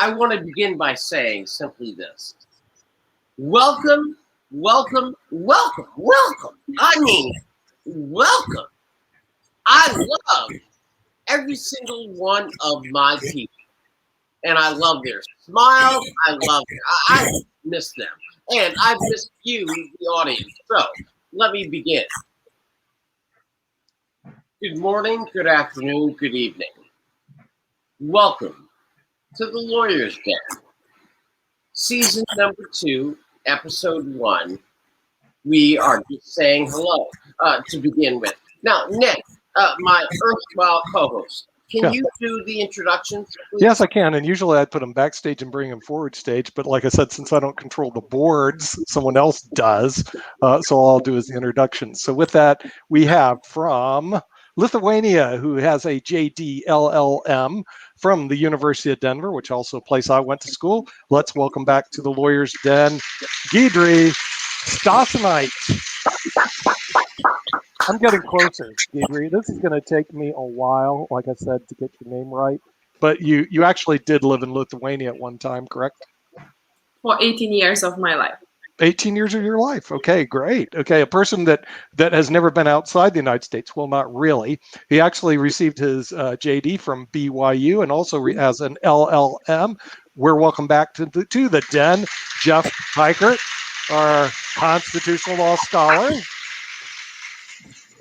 I want to begin by saying simply this. Welcome, welcome, welcome, welcome. I mean, welcome. I love every single one of my people. And I love their smiles. I miss them. And I miss you, the audience. So let me begin. Good morning, good afternoon, good evening. Welcome to the Lawyer's Den. Season number 2, episode 1. We are just saying hello to begin with. Now, Nick, my erstwhile co-host, can you do the introductions, please? Yes, I can. And usually I'd put them backstage and bring them forward stage. But like I said, since I don't control the boards, someone else does. So all I'll do is the introduction. So with that, we have from Lithuania, who has a JD/LLM from the University of Denver, which also a place I went to school. Let's welcome back to the Lawyer's Den, Gidri Stasinite. I'm getting closer, Gidri. This is going to take me a while, like I said, to get your name right. But you actually did live in Lithuania at one time, correct? For 18 years of my life. 18 years of your life. Okay, great. Okay, a person that has never been outside the United States. Well, not really. He actually received his JD from BYU and also has an LLM. We're welcome back to the den, Jeff Heichert, our constitutional law scholar.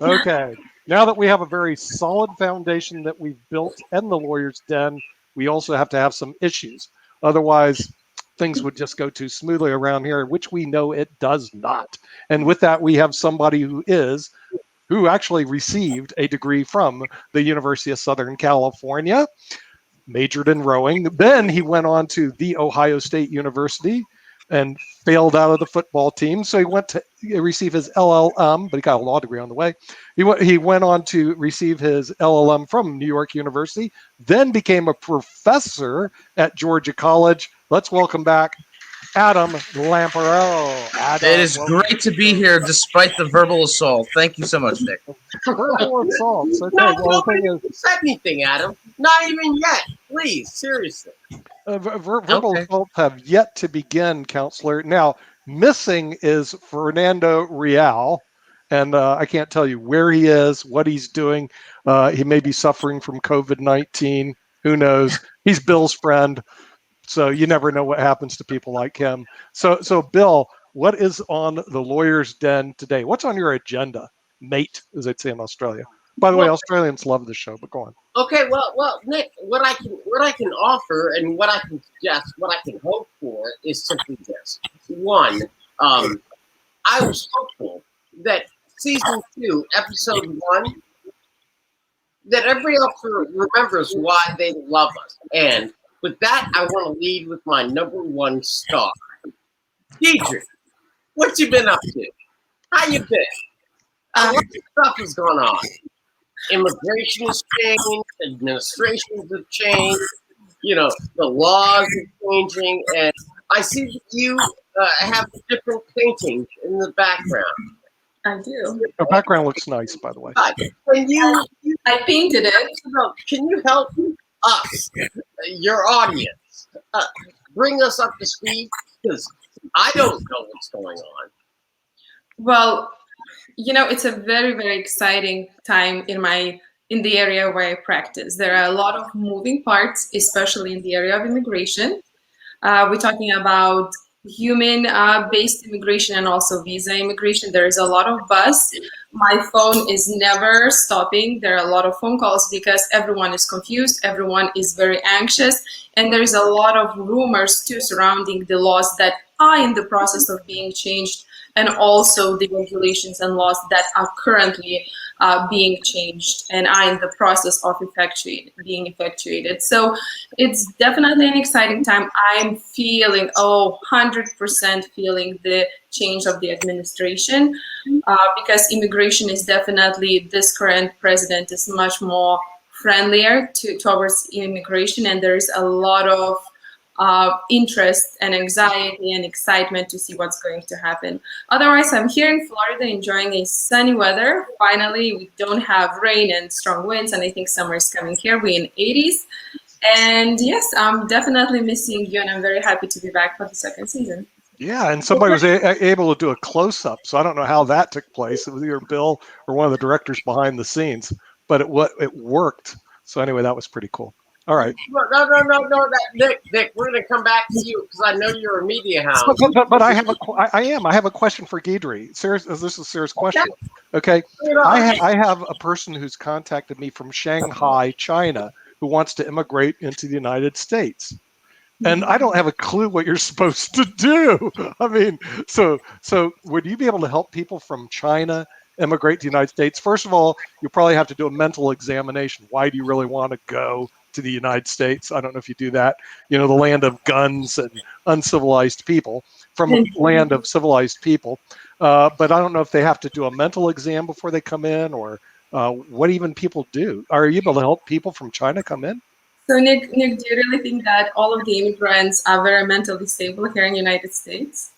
Okay, now that we have a very solid foundation that we've built in the Lawyer's Den, we also have to have some issues. Otherwise, things would just go too smoothly around here, which we know it does not. And with that, we have somebody who actually received a degree from the University of Southern California, majored in rowing. Then he went on to The Ohio State University and failed out of the football team. So he went to receive his LLM, but he got a law degree on the way. He went on to receive his LLM from New York University, then became a professor at Georgia College. Let's welcome back Adam Lamparello. Adam, it is great to be here despite the verbal assault. Thank you so much, Nick. Verbal assaults. Okay, No, nobody said anything, Adam. Not even yet. Please, seriously. Verbal assaults have yet to begin, Counselor. Now, missing is Fernando Real, and I can't tell you where he is, what he's doing. He may be suffering from COVID-19. Who knows? He's Bill's friend, so you never know what happens to people like him. So Bill, what is on the Lawyer's Den today? What's on your agenda, mate, as they'd say in Australia? By the way, Australians love the show, but go on. Okay, well, Nick, what I can offer and what I can suggest, what I can hope for is simply this. One, I was hopeful that season 2, episode 1, that everybody else remembers why they love us. And with that, I want to lead with my number 1 star. Deidre, what you been up to? How you been? A lot of stuff has gone on. Immigration has changed, administrations have changed, the laws are changing, and I see that you have different paintings in the background. I do. The background looks nice, by the way. I painted it. Can you help us, your audience, bring us up to speed? Because I don't know what's going on. Well, it's a very, very exciting time in the area where I practice. There are a lot of moving parts, especially in the area of immigration. We're talking about human-based immigration and also visa immigration. There is a lot of buzz. My phone is never stopping. There are a lot of phone calls because everyone is confused. Everyone is very anxious. And there's a lot of rumors too surrounding the laws that are in the process of being changed, and also the regulations and laws that are currently being changed and are in the process of being effectuated. So it's definitely an exciting time. I'm feeling, 100% feeling the change of the administration because immigration is definitely, this current president is much more friendlier towards immigration, and there's a lot of interest and anxiety and excitement to see what's going to happen. Otherwise, I'm here in Florida enjoying a sunny weather. Finally, we don't have rain and strong winds, and I think summer is coming here. We're in 80s. And yes, I'm definitely missing you, and I'm very happy to be back for the second season. Yeah, and somebody was able to do a close-up, so I don't know how that took place. It was either Bill or one of the directors behind the scenes, but it worked. So anyway, that was pretty cool. All right. No, Nick, we're going to come back to you because I know you're a media hound. But I have a question for Guidry. This is Sarah's question. Okay, I have a person who's contacted me from Shanghai, China, who wants to immigrate into the United States. And I don't have a clue what you're supposed to do. I mean, so would you be able to help people from China immigrate to the United States? First of all, you probably have to do a mental examination. Why do you really want to go to the United States? I don't know if you do that. You know, the land of guns and uncivilized people from a land of civilized people. But I don't know if they have to do a mental exam before they come in, or what even people do. Are you able to help people from China come in? So Nick, do you really think that all of the immigrants are very mentally stable here in the United States?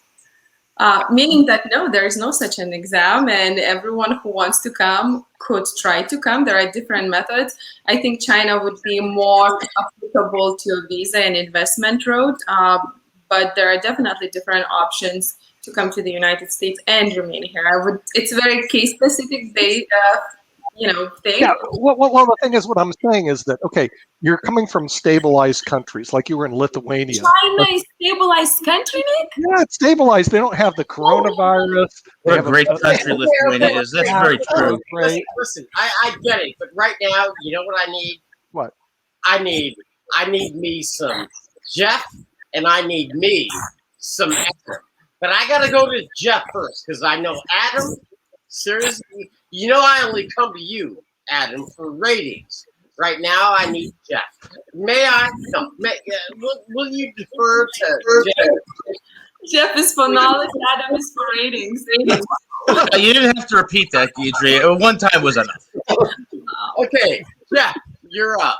Meaning that no, there is no such an exam, and everyone who wants to come could try to come. There are different methods. I think China would be more applicable to a visa and investment route, but there are definitely different options to come to the United States and remain here. It's a very case-specific thing. Yeah. Well, the thing is, what I'm saying is that, okay, you're coming from stabilized countries, like you were in Lithuania. China is stabilized country, Nick? Yeah, it's stabilized. They don't have the coronavirus. What a great country Lithuania is. That's very true. Listen, I get it, but right now, you know what I need? What? I need me some Jeff, and I need me some Adam. But I gotta go to Jeff first because I know Adam. Seriously, you know I only come to you, Adam, for ratings. Right now, I need Jeff. May I? No. Will you defer to Jeff? Jeff is for knowledge, Adam is for ratings. You didn't have to repeat that, Guidry. One time was enough. Okay, Jeff, you're up.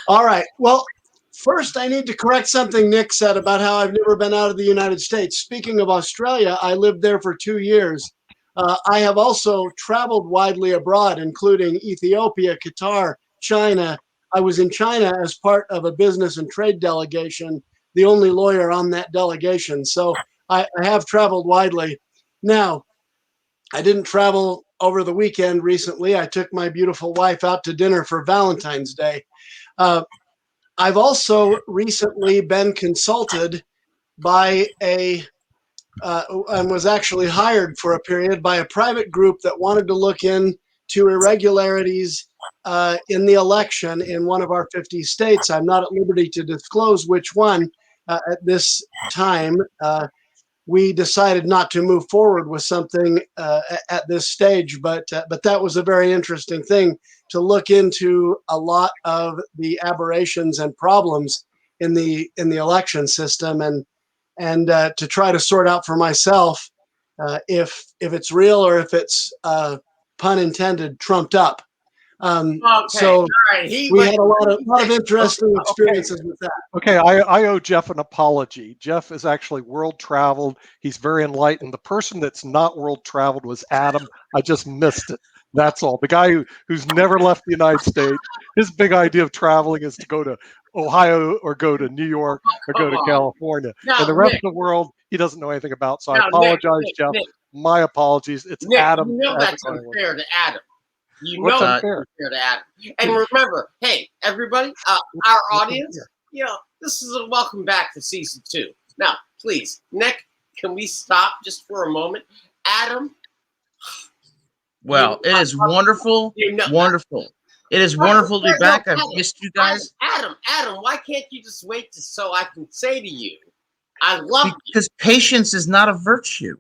All right. Well, first, I need to correct something Nick said about how I've never been out of the United States. Speaking of Australia, I lived there for 2 years. I have also traveled widely abroad, including Ethiopia, Qatar, China. I was in China as part of a business and trade delegation, the only lawyer on that delegation. So I have traveled widely. Now, I didn't travel over the weekend recently. I took my beautiful wife out to dinner for Valentine's Day. I've also recently been consulted by and was actually hired for a period by a private group that wanted to look into irregularities in the election in one of our 50 states. I'm not at liberty to disclose which one at this time. We decided not to move forward with something at this stage, but that was a very interesting thing to look into a lot of the aberrations and problems in the election system, and to try to sort out for myself if it's real or if it's pun intended trumped up. Okay. So right. we had a lot of interesting experiences with that. Okay, I owe Jeff an apology. Jeff is actually world traveled. He's very enlightened. The person that's not world traveled was Adam. I just missed it. That's all. The guy who's never left the United States. His big idea of traveling is to go to Ohio or go to New York or go to California. Now, and the rest Nick, of the world, he doesn't know anything about. So now, I apologize, Nick, Jeff. Nick, My apologies. It's Nick, Adam. you know that's unfair to Adam. You What's know unfair? That's unfair to Adam. And remember, hey, everybody, our audience, you know, this is a welcome back to season 2. Now, please, Nick, can we stop just for a moment? Adam. Well, it is wonderful. Wonderful. It is wonderful to be back. I've missed you guys. Adam, why can't you just wait so I can say to you, I love you? Because patience is not a virtue.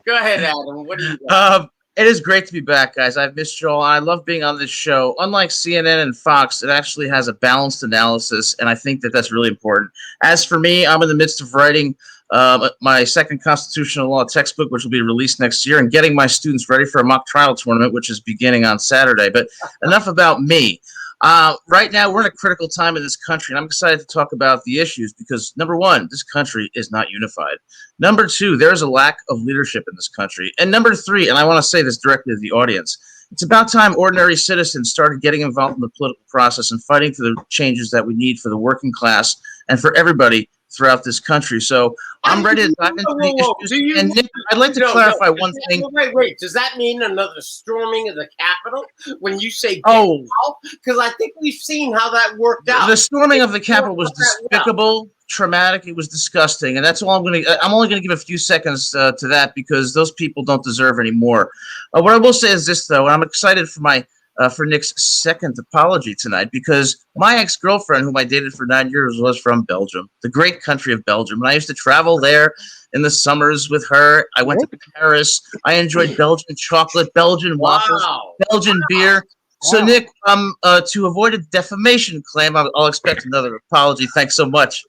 Go ahead, Adam. What do you got? It is great to be back, guys. I've missed you all. I love being on this show. Unlike CNN and Fox, it actually has a balanced analysis, and I think that that's really important. As for me, I'm in the midst of writing my second constitutional law textbook, which will be released next year, and getting my students ready for a mock trial tournament, which is beginning on Saturday. But enough about me. Right now, we're in a critical time in this country, and I'm excited to talk about the issues because, number one, this country is not unified. Number two, there's a lack of leadership in this country. And number three, and I want to say this directly to the audience, it's about time ordinary citizens started getting involved in the political process and fighting for the changes that we need for the working class and for everybody throughout this country. So I'm ready to dive into the issues. And Nick, I'd like to clarify one thing. Wait. Does that mean another storming of the Capitol when you say oh, because I think we've seen how that worked out. The storming of the Capitol was despicable, traumatic. It was disgusting, and that's all I'm going to. I'm only going to give a few seconds to that because those people don't deserve any more. What I will say is this, though, and I'm excited for Nick's second apology tonight because my ex-girlfriend, whom I dated for 9 years, was from Belgium, the great country of Belgium. And I used to travel there in the summers with her. I went to Paris. I enjoyed Belgian chocolate, Belgian waffles, Belgian beer. So, Nick, to avoid a defamation claim, I'll expect another apology. Thanks so much.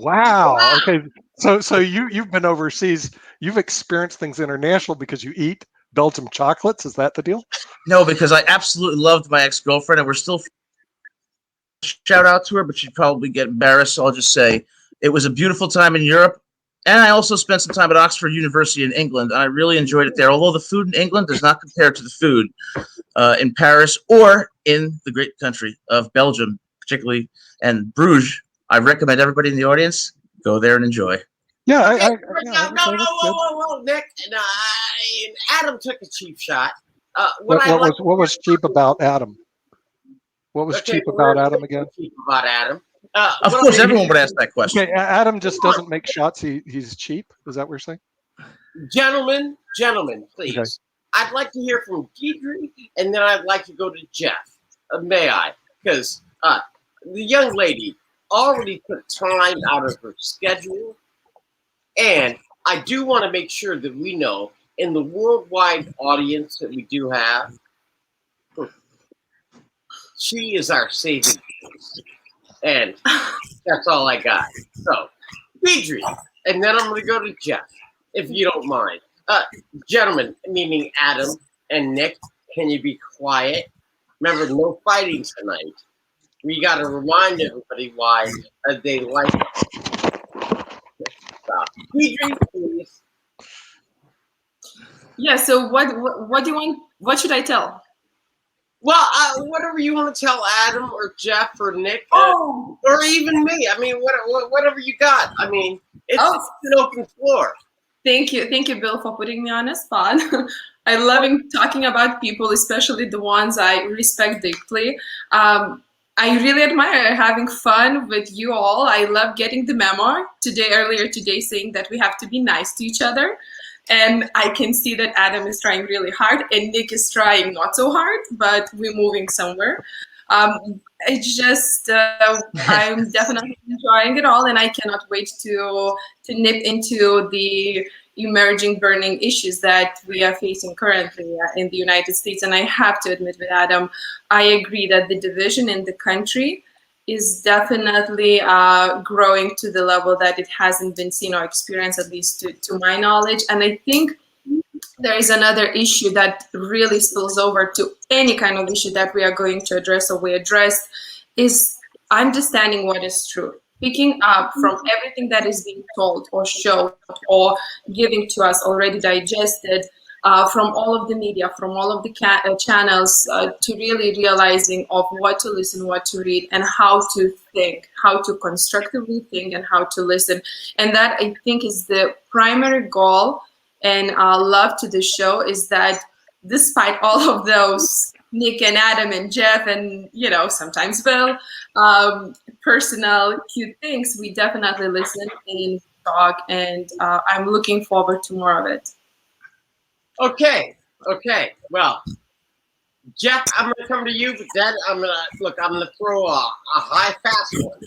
Wow. Okay. So you've been overseas. You've experienced things international because you eat Belgium chocolates. Is that the deal? No, because I absolutely loved my ex-girlfriend, and we're still shout out to her, but she'd probably get embarrassed. So I'll just say it was a beautiful time in Europe. And I also spent some time at Oxford University in England, and I really enjoyed it there. Although the food in England does not compare to the food in Paris or in the great country of Belgium, particularly, and Bruges. I recommend everybody in the audience go there and enjoy. Yeah, whoa, Nick. Adam took a cheap shot. What was cheap about Adam? What was cheap about Adam again? Cheap about Adam. Of course, everyone would ask that question. Okay, Adam just doesn't make shots. He's cheap. Is that what you're saying? Gentlemen, please. Okay. I'd like to hear from Deidre, and then I'd like to go to Jeff. May I? Because the young lady already took time out of her schedule, and I do want to make sure that we know in the worldwide audience that we do have, she is our saving grace. And that's all I got. So, Deidre, and then I'm going to go to Jeff, if you don't mind. Gentlemen, meaning Adam and Nick, can you be quiet? Remember, no fighting tonight. We got to remind everybody why they like us. Deidre, please. Yeah, so what do you want? What should I tell? Well, whatever you want to tell Adam or Jeff or Nick, or even me. I mean, whatever you got. I mean, it's an open floor. Thank you, Bill, for putting me on a spot. I love talking about people, especially the ones I respect deeply. I really admire having fun with you all. I love getting the memo earlier today saying that we have to be nice to each other. And I can see that Adam is trying really hard and Nick is trying not so hard, but we're moving somewhere. It's just, I'm definitely enjoying it all, and I cannot wait to nip into the emerging burning issues that we are facing currently in the United States. And I have to admit with Adam, I agree that the division in the country is definitely growing to the level that it hasn't been seen or experienced, at least to my knowledge. And I think there is another issue that really spills over to any kind of issue that we are going to address or we addressed is understanding what is true. Picking up from everything that is being told or shown or giving to us already digested, from all of the media, from all of the channels, to really realizing of what to listen, what to read, and how to think, how to constructively think, and how to listen. And that, I think, is the primary goal and love to the show, is that despite all of those Nick and Adam and Jeff and, sometimes Bill, personal, cute things, we definitely listen and talk, and I'm looking forward to more of it. Okay. Well, Jeff, I'm going to come to you, but then I'm going to throw a high fast one.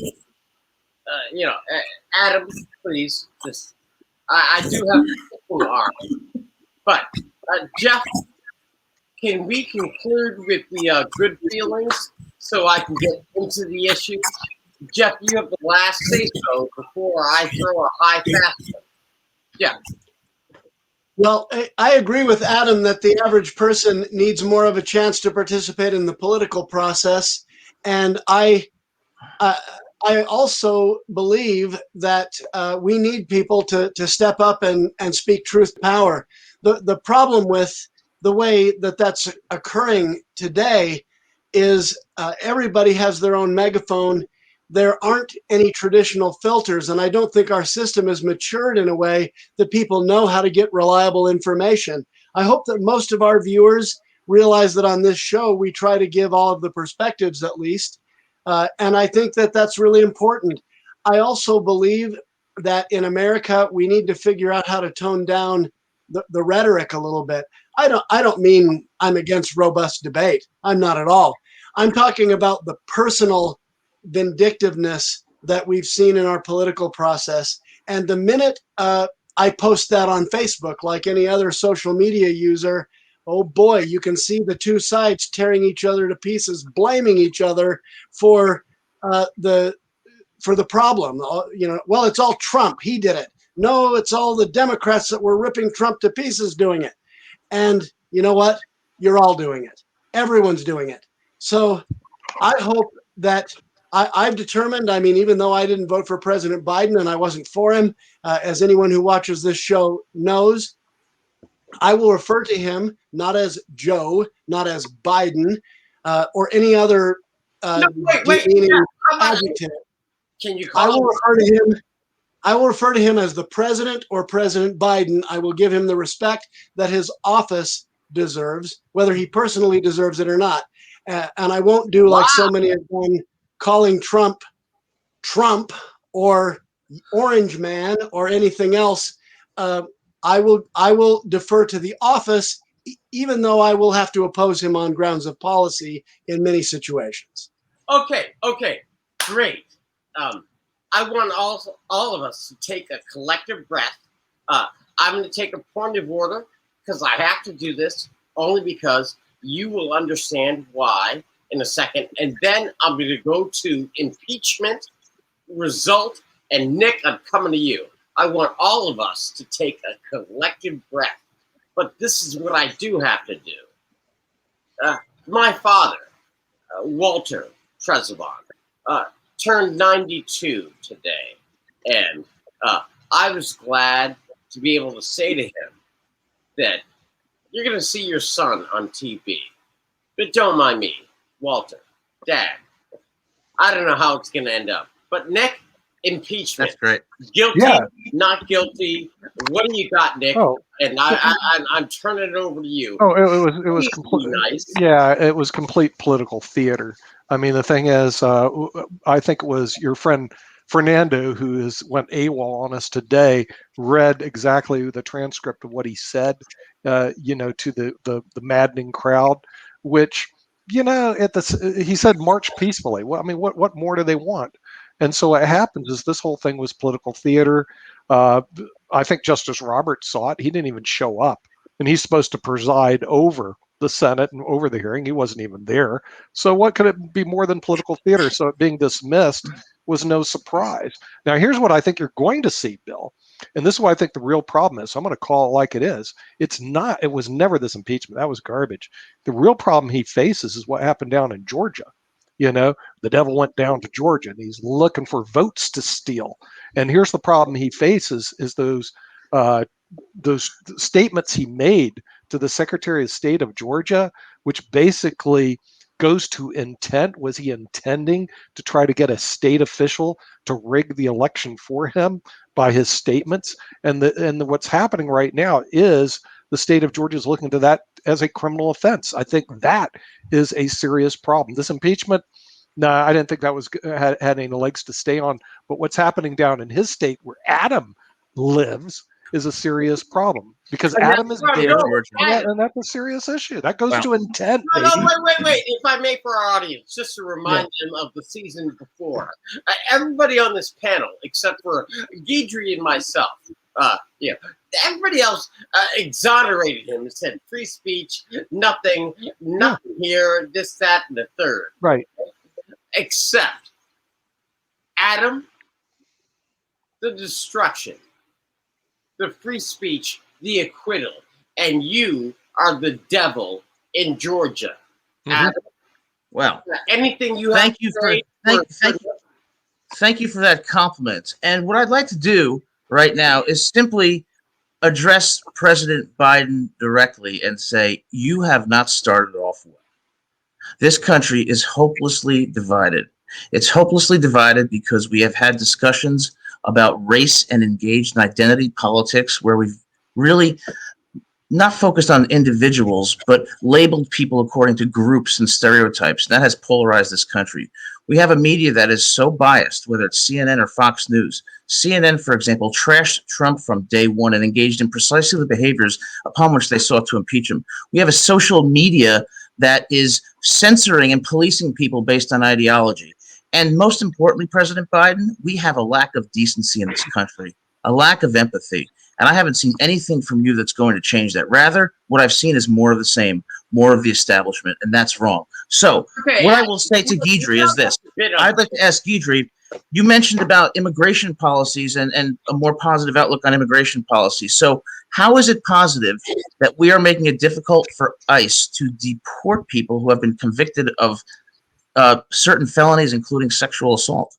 Adam, please, I do have a arm. But, Jeff, can we conclude with the good feelings so I can get into the issue? Jeff, you have the last say-so before I throw a high fast one. Yeah. Well, I agree with Adam that the average person needs more of a chance to participate in the political process, and I also believe that we need people to step up and speak truth to power. The problem with the way that that's occurring today is everybody has their own megaphone. There aren't any traditional filters, and I don't think our system is matured in a way that people know how to get reliable information. I hope that most of our viewers realize that on this show, we try to give all of the perspectives at least. And I think that that's really important. I also believe that in America, we need to figure out how to tone down the rhetoric a little bit. I don't mean I'm against robust debate. I'm not at all. I'm talking about the personal vindictiveness that we've seen in our political process. And the minute I post that on Facebook, like any other social media user, oh boy, you can see the two sides tearing each other to pieces, blaming each other for the problem. You know, well, it's all Trump. He did it. No, it's all the Democrats that were ripping Trump to pieces doing it. And you know what? You're all doing it. Everyone's doing it. So I hope that I've determined, I mean, even though I didn't vote for President Biden and I wasn't for him, as anyone who watches this show knows, I will refer to him not as Joe, not as Biden, or any other No, wait. demeaning Yeah, I'm not- adjective. Can you I call will him? refer to him. I will refer to him as the president or President Biden. I will give him the respect that his office deserves, whether he personally deserves it or not. And I won't do like so many have done, calling Trump or Orange Man or anything else. I will defer to the office, even though I will have to oppose him on grounds of policy in many situations. Okay, great. I want all of us to take a collective breath. I'm going to take a point of order because I have to do this only because you will understand why in a second. And then I'm going to go to impeachment result. And Nick, I'm coming to you. I want all of us to take a collective breath. But this is what I do have to do. My father, Walter Trezevan, turned 92 today. And I was glad to be able to say to him that you're going to see your son on TV. But don't mind me, Walter, Dad. I don't know how it's going to end up. But Nick, impeachment. That's great. Guilty, Yeah. not guilty. What do you got, Nick? Oh. And I'm turning it over to you. Oh, it was Please complete. be nice. Yeah, it was complete political theater. I mean, the thing is, I think it was your friend Fernando who went AWOL on us today. Read exactly the transcript of what he said, to the maddening crowd, which he said march peacefully. Well, I mean, what more do they want? And so what happens is this whole thing was political theater. I think Justice Roberts saw it. He didn't even show up. And he's supposed to preside over the Senate and over the hearing. He wasn't even there. So what could it be more than political theater? So it being dismissed was no surprise. Now, here's what I think you're going to see, Bill. And this is what I think the real problem is. So I'm going to call it like it is. It was never this impeachment. That was garbage. The real problem he faces is what happened down in Georgia. The devil went down to Georgia and he's looking for votes to steal. And here's the problem he faces is those statements he made to the Secretary of State of Georgia, which basically goes to intent. Was he intending to try to get a state official to rig the election for him by his statements? And what's happening right now is the state of Georgia is looking to that as a criminal offense. I think that is a serious problem. This impeachment, no, I didn't think that had any legs to stay on. But what's happening down in his state where Adam lives is a serious problem because Adam is there, and that's a serious issue. That goes to intent. No, wait. If I may, for our audience, just to remind them of the season before, everybody on this panel, except for Guidry and myself, everybody else exonerated him and said free speech, nothing here, this, that, and the third. Right. Except Adam, the destruction, the free speech the acquittal, and you are the devil in Georgia. Adam, Well, anything you have thank to you for say? thank you for that compliment. And what I'd like to do right now is simply address President Biden directly and say, you have not started off well. This country is hopelessly divided. It's hopelessly divided because we have had discussions about race and engaged in identity politics where we've really not focused on individuals, but labeled people according to groups and stereotypes. That has polarized this country. We have a media that is so biased, whether it's CNN or Fox News. CNN, for example, trashed Trump from day one and engaged in precisely the behaviors upon which they sought to impeach him. We have a social media that is censoring and policing people based on ideology. And most importantly, President Biden, we have a lack of decency in this country, a lack of empathy. And I haven't seen anything from you that's going to change that. Rather, what I've seen is more of the same, more of the establishment, and that's wrong. So what I will say to Guidry is this. I'd like to ask Guidry, you mentioned about immigration policies and a more positive outlook on immigration policy. So how is it positive that we are making it difficult for ICE to deport people who have been convicted of certain felonies, including sexual assault?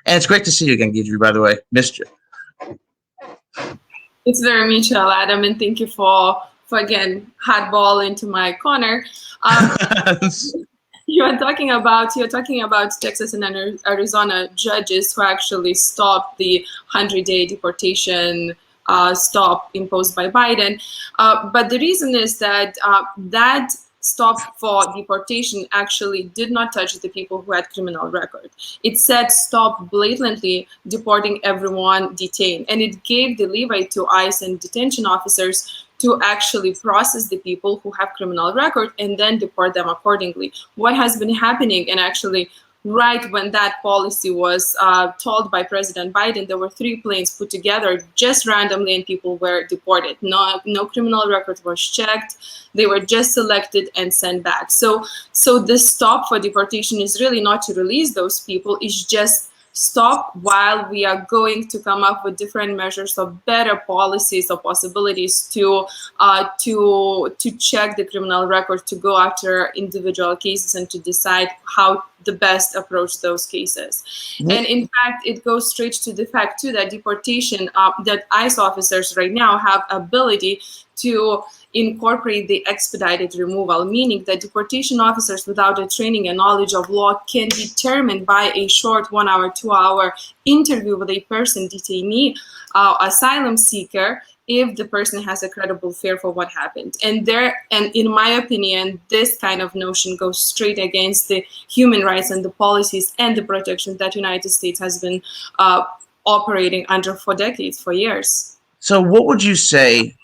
And it's great to see you again, Guidry, by the way. Missed you. It's very mutual, Adam, and thank you for again hardball into my corner. You're talking about Texas and Arizona judges who actually stopped the 100-day deportation stop imposed by Biden. But the reason is that that stop for deportation actually did not touch the people who had criminal record. It said stop blatantly deporting everyone detained, and it gave the leeway to ICE and detention officers to actually process the people who have criminal record and then deport them accordingly. What has been happening, and actually right when that policy was told by President Biden, there were 3 planes put together just randomly and people were deported. No criminal record was checked. They were just selected and sent back. So the stop for deportation is really not to release those people. It's just stop while we are going to come up with different measures of better policies or possibilities to check the criminal record, to go after individual cases and to decide how the best approach those cases. And in fact, it goes straight to the fact too that deportation, that ICE officers right now have ability to incorporate the expedited removal, meaning that deportation officers without a training and knowledge of law can determine by a short 1 hour, 2 hour interview with a person, detainee, asylum seeker, if the person has a credible fear for what happened. And in my opinion, this kind of notion goes straight against the human rights and the policies and the protection that United States has been operating under for decades, for years. So what would you say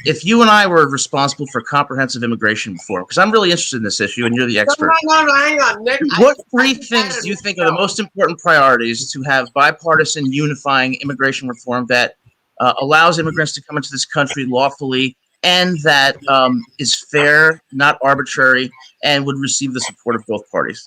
if you and I were responsible for comprehensive immigration reform? Because I'm really interested in this issue, and you're the expert. No, hang on, Nick. What 3 things do you think are the most important priorities to have bipartisan unifying immigration reform that allows immigrants to come into this country lawfully and that is fair, not arbitrary, and would receive the support of both parties?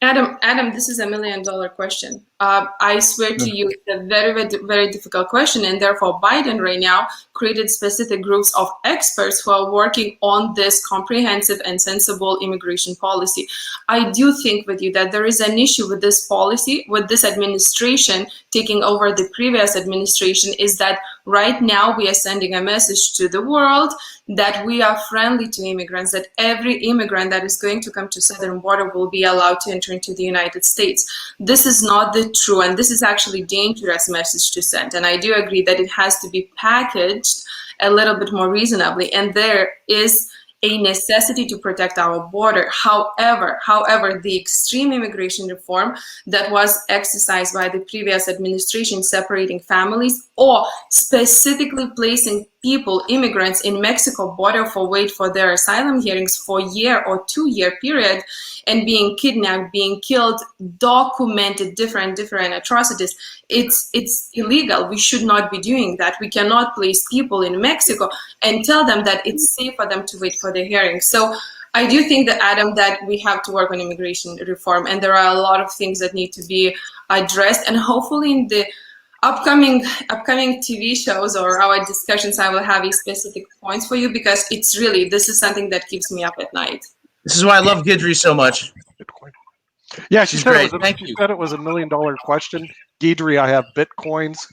Adam, this is $1 million question. I swear to you, it's a very, very, very difficult question, and therefore Biden right now created specific groups of experts who are working on this comprehensive and sensible immigration policy. I do think with you that there is an issue with this policy, with this administration taking over the previous administration, is that right now we are sending a message to the world that we are friendly to immigrants, that every immigrant that is going to come to southern border will be allowed to enter into the United States. This is not the true, and this is actually dangerous message to send. And I do agree that it has to be packaged a little bit more reasonably, and there is a necessity to protect our border. However, the extreme immigration reform that was exercised by the previous administration, separating families or specifically placing people, immigrants in Mexico border for wait for their asylum hearings for a year or 2 year period and being kidnapped, being killed, documented different atrocities. It's illegal. We should not be doing that. We cannot place people in Mexico and tell them that it's safe for them to wait for their hearing. So I do think that, Adam, that we have to work on immigration reform, and there are a lot of things that need to be addressed, and hopefully in the upcoming TV shows or our discussions, I will have specific points for you, because this is something that keeps me up at night. This is why I love Gidry so much. Bitcoin. Yeah, she She's said great. she said it was $1 million question. Gidry, I have Bitcoins.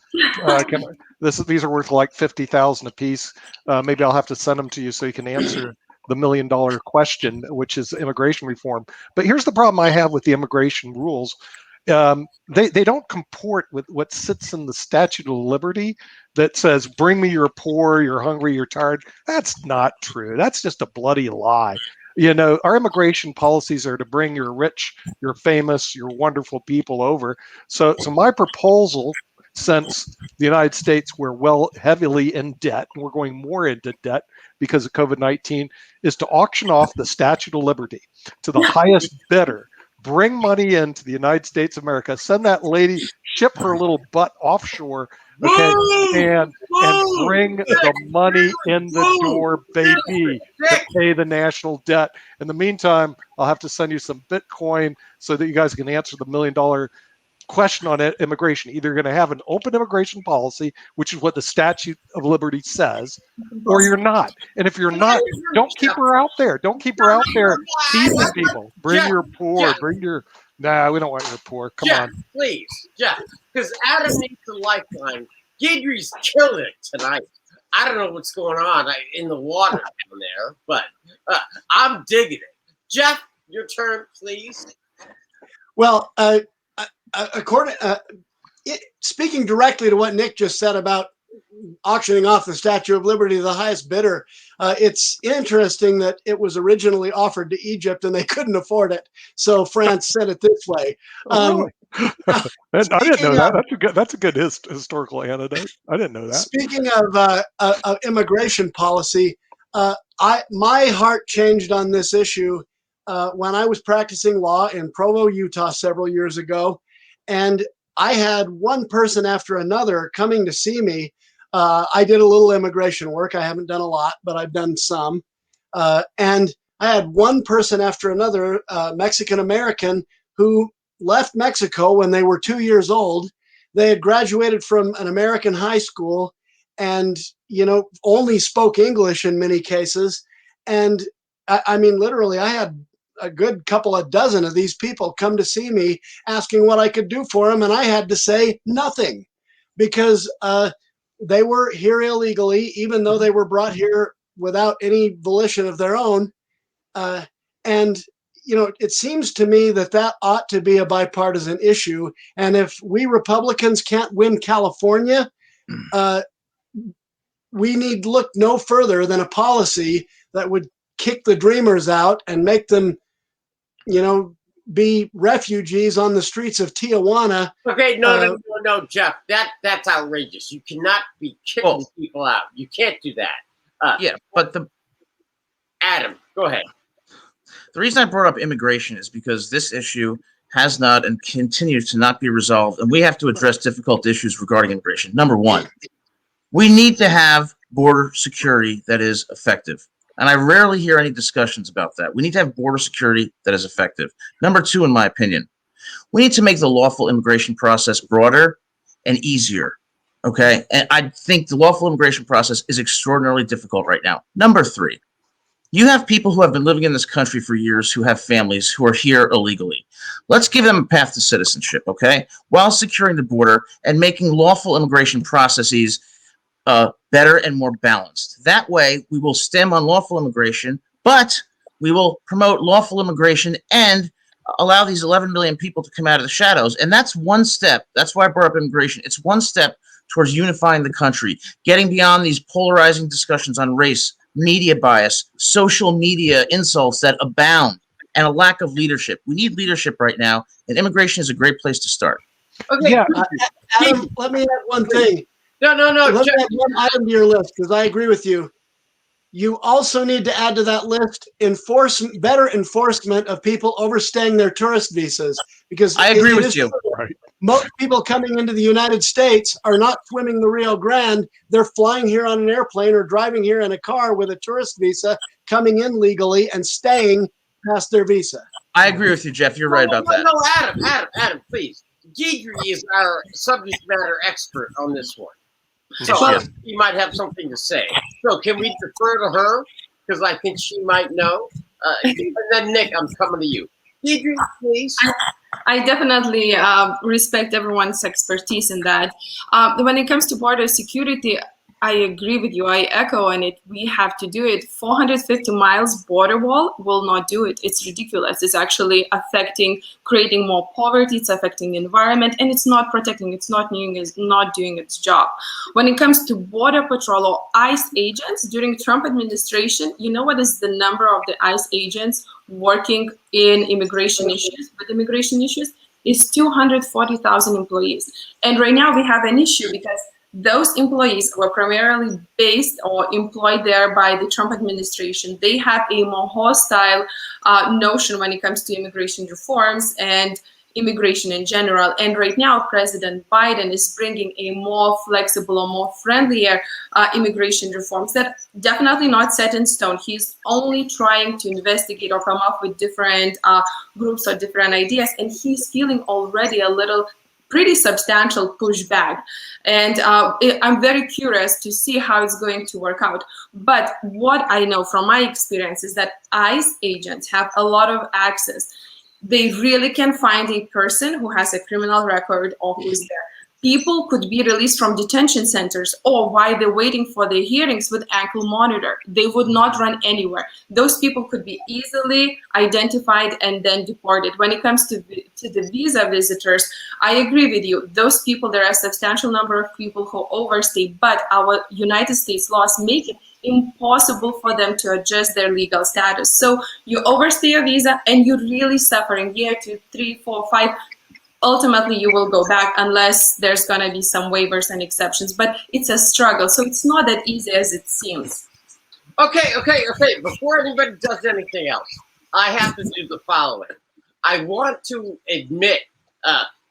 These are worth like 50,000 a piece. Maybe I'll have to send them to you so you can answer the $1 million question, which is immigration reform. But here's the problem I have with the immigration rules. They don't comport with what sits in the Statute of Liberty that says, bring me you're poor, you're hungry, you're tired. That's not true. That's just a bloody lie. You know, our immigration policies are to bring your rich, your famous, your wonderful people over. So my proposal, since the United States we're heavily in debt, and we're going more into debt because of COVID-19, is to auction off the Statute of Liberty to the highest bidder. Bring money into the United States of America. Send that lady, ship her little butt offshore, okay, and bring the money in the door, baby, to pay the national debt. In the meantime, I'll have to send you some Bitcoin so that you guys can answer the $1 million question on immigration. Either you're going to have an open immigration policy, which is what the Statute of Liberty says, or you're not. And if you're not, don't keep her out there. Don't keep her out there teasing people. Bring your poor. Bring your. Nah, we don't want your poor. Come on, please, Jeff. Because Adam needs a lifeline. Gidry's killing it tonight. I don't know what's going on in the water down there, but I'm digging it. Jeff, your turn, please. Well, speaking directly to what Nick just said about auctioning off the Statue of Liberty to the highest bidder, it's interesting that it was originally offered to Egypt and they couldn't afford it. So France said it this way. Really? I didn't know that. That's a good historical anecdote. I didn't know that. Speaking of immigration policy, my heart changed on this issue when I was practicing law in Provo, Utah several years ago. And I had one person after another coming to see me. I did a little immigration work. I haven't done a lot, but I've done some. And I had one person after another, Mexican-American, who left Mexico when they were 2 years old. They had graduated from an American high school and, only spoke English in many cases. And I mean, literally, I had a good couple of dozen of these people come to see me asking what I could do for them. And I had to say nothing because they were here illegally, even though they were brought here without any volition of their own. And it seems to me that ought to be a bipartisan issue. And if we Republicans can't win California, we need look no further than a policy that would kick the dreamers out and make them be refugees on the streets of Tijuana. Okay, no, Jeff, that's outrageous. You cannot be kicking people out. You can't do that. But Adam, go ahead. The reason I brought up immigration is because this issue has not and continues to not be resolved, and we have to address difficult issues regarding immigration. Number one, we need to have border security that is effective. And I rarely hear any discussions about that. We need to have border security that is effective. Number two, in my opinion, we need to make the lawful immigration process broader and easier. Okay. And I think the lawful immigration process is extraordinarily difficult right now. Number three, you have people who have been living in this country for years, who have families, who are here illegally. Let's give them a path to citizenship, okay, while securing the border and making lawful immigration processes better and more balanced. That way, we will stem unlawful immigration, but we will promote lawful immigration and allow these 11 million people to come out of the shadows. And that's one step. That's why I brought up immigration. It's one step towards unifying the country, getting beyond these polarizing discussions on race, media bias, social media insults that abound, and a lack of leadership. We need leadership right now, and immigration is a great place to start. Okay, yeah, Adam, let me add one thing. No. Let me add one item to your list, because I agree with you. You also need to add to that list better enforcement of people overstaying their tourist visas. Because I agree with you. Right. Most people coming into the United States are not swimming the Rio Grande. They're flying here on an airplane or driving here in a car with a tourist visa, coming in legally and staying past their visa. I agree with you, Jeff. You're right about that. No, Adam, please. Deidre is our subject matter expert on this one. So Yes. she might have something to say. So can we defer to her? Because I think she might know. And then Nick, I'm coming to you. Deidre, please. I definitely respect everyone's expertise in that. When it comes to border security, I agree with you. I echo on it. We have to do it. 450 miles border wall will not do it. It's ridiculous. It's actually creating more poverty. It's affecting the environment, and it's not protecting. It's not doing its job. When it comes to border patrol or ICE agents during Trump administration, you know what is the number of the ICE agents working in immigration issues? With immigration issues, is 240,000 employees. And right now we have an issue because those employees were primarily based or employed there by the Trump administration. They have a more hostile notion when it comes to immigration reforms and immigration in general. And right now, President Biden is bringing a more flexible or more friendlier immigration reforms that definitely not set in stone. He's only trying to investigate or come up with different groups or different ideas. And he's feeling already a little pretty substantial pushback. And I'm very curious to see how it's going to work out. But what I know from my experience is that ICE agents have a lot of access. They really can find a person who has a criminal record or who's there. People could be released from detention centers or while they're waiting for their hearings with ankle monitor. They would not run anywhere. Those people could be easily identified and then deported. When it comes to the visa visitors, I agree with you. Those people, there are a substantial number of people who overstay, but our United States laws make it impossible for them to adjust their legal status. So you overstay a visa and you're really suffering year 2, 3, 4, 5. Ultimately, you will go back unless there's going to be some waivers and exceptions. But it's a struggle. So it's not that easy as it seems. Okay. Before anybody does anything else, I have to do the following. I want to admit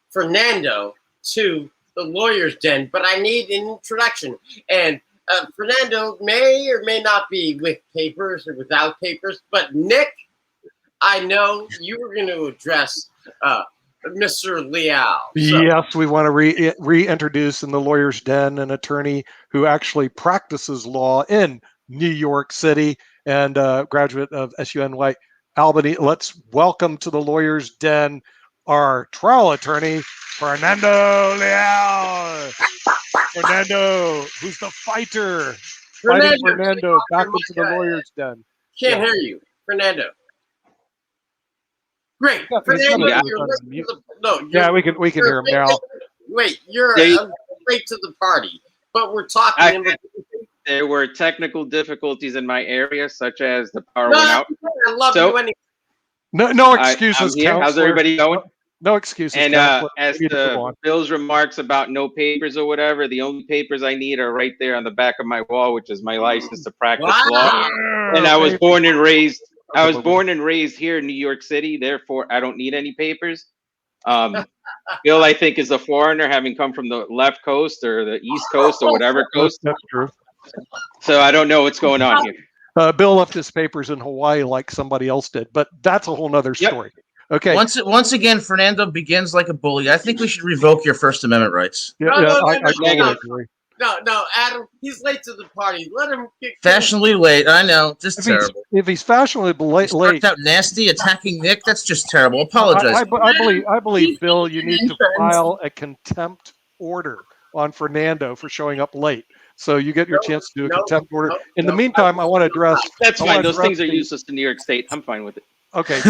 Fernando to the lawyer's den, but I need an introduction. And Fernando may or may not be with papers or without papers, but Nick, I know you were going to address Mr. Liao. So. Yes, we want to reintroduce in the lawyer's den an attorney who actually practices law in New York City and graduate of SUNY Albany. Let's welcome to the lawyer's den our trial attorney, Fernando Liao. Fernando, who's the fighter. Fighting Fernando back into the lawyer's den. Can't hear you, Fernando. Great. Yeah, Fernando, we can hear him now. Wait, you're late to the party, but we're talking. There were technical difficulties in my area, such as the power went out. I love you anyway. No excuses, Counselor. How's everybody going? No excuses. And as to Bill's remarks about no papers or whatever, the only papers I need are right there on the back of my wall, which is my license to practice law. And I was born and raised. Here in New York City. Therefore, I don't need any papers. Bill, I think, is a foreigner, having come from the left coast or the east coast or whatever coast. That's true. So I don't know what's going on here. Bill left his papers in Hawaii like somebody else did, but that's a whole nother story. Yep. Okay. Once again, Fernando begins like a bully. I think we should revoke your First Amendment rights. I agree. No, Adam, he's late to the party. Let him get fashionably late. I know, just terrible. If he's fashionably late, out nasty, attacking Nick. That's just terrible. Apologize. I believe, Bill, you need to file a contempt order on Fernando for showing up late. So you get your chance to do a contempt order. In the meantime, I want to address. That's fine. Those things are useless to New York State. I'm fine with it. Okay.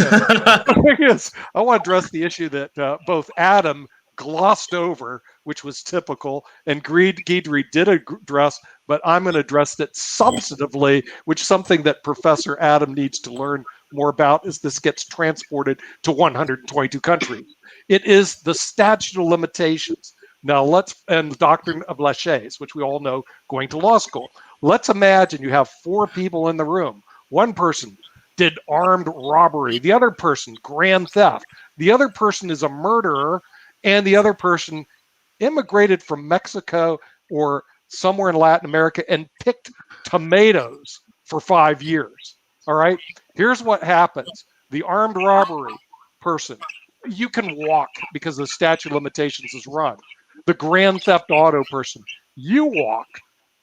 Yes, I want to address the issue that both Adam glossed over, which was typical, and Guidry did address, but I'm going to address it substantively, which is something that Professor Adam needs to learn more about as this gets transported to 122 countries. It is the statute of limitations. Now and the doctrine of laches, which we all know going to law school. Let's imagine you have 4 people in the room. One person did armed robbery. The other person, grand theft. The other person is a murderer. And the other person immigrated from Mexico or somewhere in Latin America and picked tomatoes for 5 years. All right. Here's what happens. The armed robbery person you can walk because the statute of limitations is run. The Grand Theft Auto person, you walk